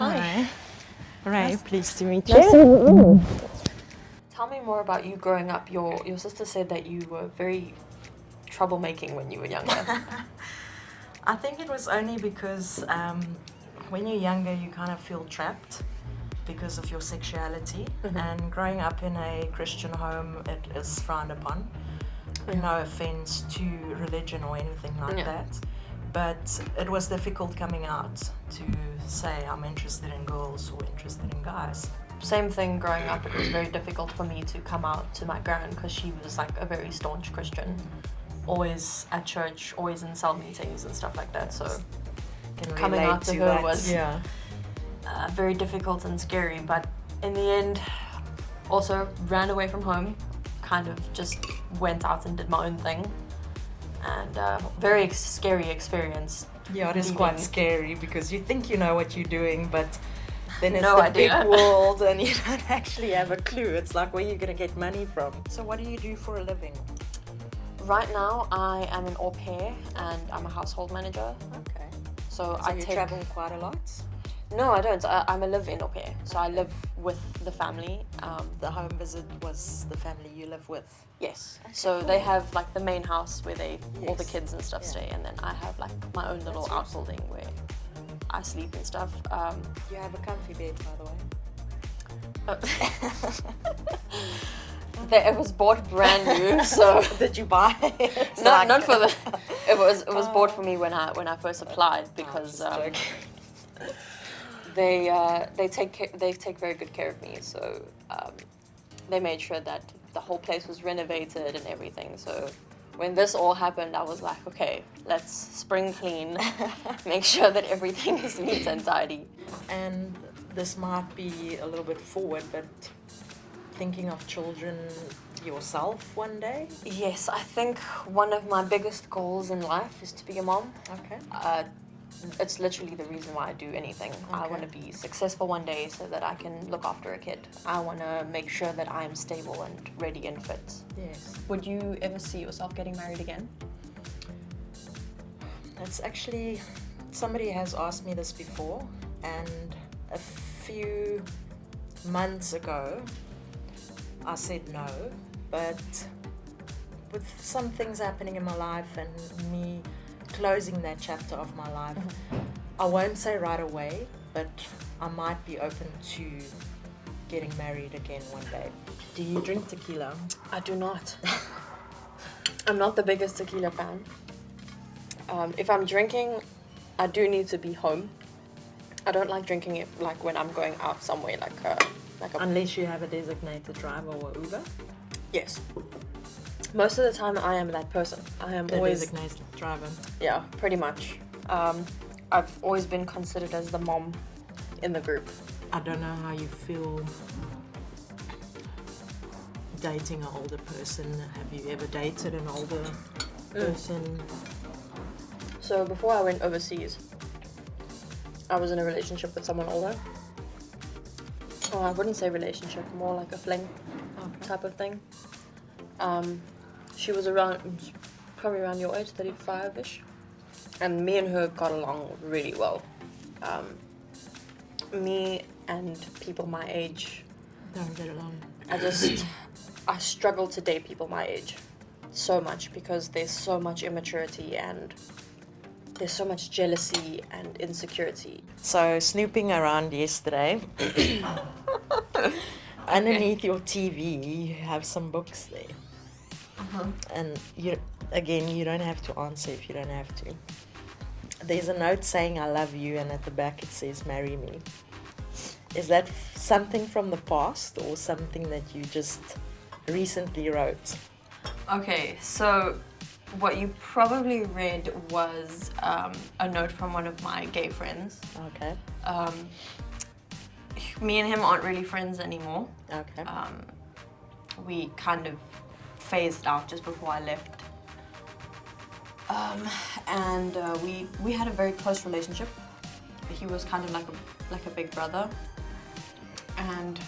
Hi. Ray, pleased to meet Nice you. Tell me more about you growing up. Your sister said that you were very troublemaking when you were younger. I think it was only because when you're younger, you kind of feel trapped because of your sexuality. And growing up in a Christian home, it is frowned upon. No offense to religion or anything like that. But it was difficult coming out to say I'm interested in girls or interested in guys. Same thing growing up. It was very difficult for me to come out to my gran because she was like a very staunch Christian. Always at church, always in cell meetings and stuff like that. So coming out to her that. was very difficult and scary. But in the end, also ran away from home, kind of just went out and did my own thing. And very scary experience. Yeah, it is quite scary because you think you know what you're doing, but then it's No the idea. big world and you don't actually have a clue. It's like, where are you going to get money from? So what do you do for a living? Right now, I am an au pair and I'm a household manager. Okay. So So you travel quite a lot? No, I don't. I'm a live-in au pair. So I live with the family. The home visit was the family you live with? Yes. So they have like the main house where all the Yes. kids and stuff stay, and then I have like my own little outbuilding where I sleep and stuff. You have a comfy bed, by the way. It was bought brand new, so Did you buy it? not for the. It was bought for me when I first applied because they take very good care of me. So they made sure that the whole place was renovated and everything. So when this all happened, I was like, okay, let's spring clean, make sure that everything is neat and tidy. And this might be a little bit forward, but thinking of children yourself one day? Yes, I think one of my biggest goals in life is to be a mom. Okay. It's literally the reason why I do anything. I want to be successful one day so that I can look after a kid. I want to make sure that I am stable and ready and fit. Yes. Would you ever see yourself getting married again? That's actually, somebody has asked me this before, and a few months ago I said no, but with some things happening in my life and me closing that chapter of my life, I won't say right away, but I might be open to getting married again one day. Do you drink tequila? I do not. I'm not the biggest tequila fan. If I'm drinking, I do need to be home. I don't like drinking it like when I'm going out somewhere like a Unless you have a designated driver or Uber? Yes. Most of the time I am that person. I am always designated driver. Yeah, pretty much. I've always been considered as the mom in the group. I don't know how you feel dating an older person. Have you ever dated an older person? So before I went overseas, I was in a relationship with someone older. Oh, I wouldn't say relationship, more like a fling type of thing. She was probably around your age, 35-ish. And me and her got along really well. Me and people my age, Don't get along. I struggle to date people my age so much because there's so much immaturity and there's so much jealousy and insecurity. So snooping around yesterday, underneath your TV, you have some books there. And you don't have to answer if you don't have to. There's a note saying I love you, and at the back it says marry me. Is that something from the past or something that you just recently wrote? Okay, so what you probably read was a note from one of my gay friends. Okay. Me and him aren't really friends anymore. Okay. We kind of phased out just before I left. And we had a very close relationship. He was kind of like a big brother. And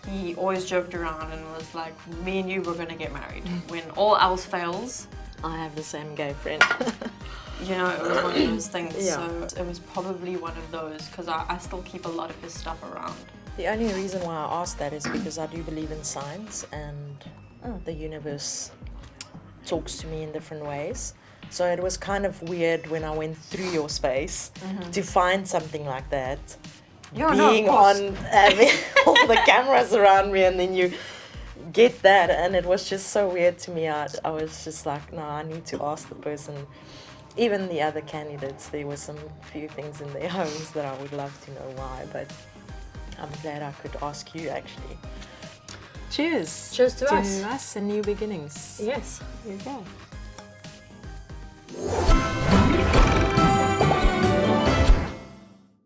he always joked around and was like, me and you were gonna get married. When all else fails, I have the same gay friend. You know, it was one of those things. Yeah. So it was probably one of those because I still keep a lot of his stuff around. The only reason why I asked that is because I do believe in science and the universe talks to me in different ways. So it was kind of weird when I went through your space to find something like that. Yeah, no, of Being course. on having all the cameras around me, and then you get that, and it was just so weird to me. I was just like, no, I need to ask the person. Even the other candidates, there were some few things in their homes that I would love to know why, but I'm glad I could ask you actually. Cheers. Cheers to us. And new beginnings. Yes. Here you go.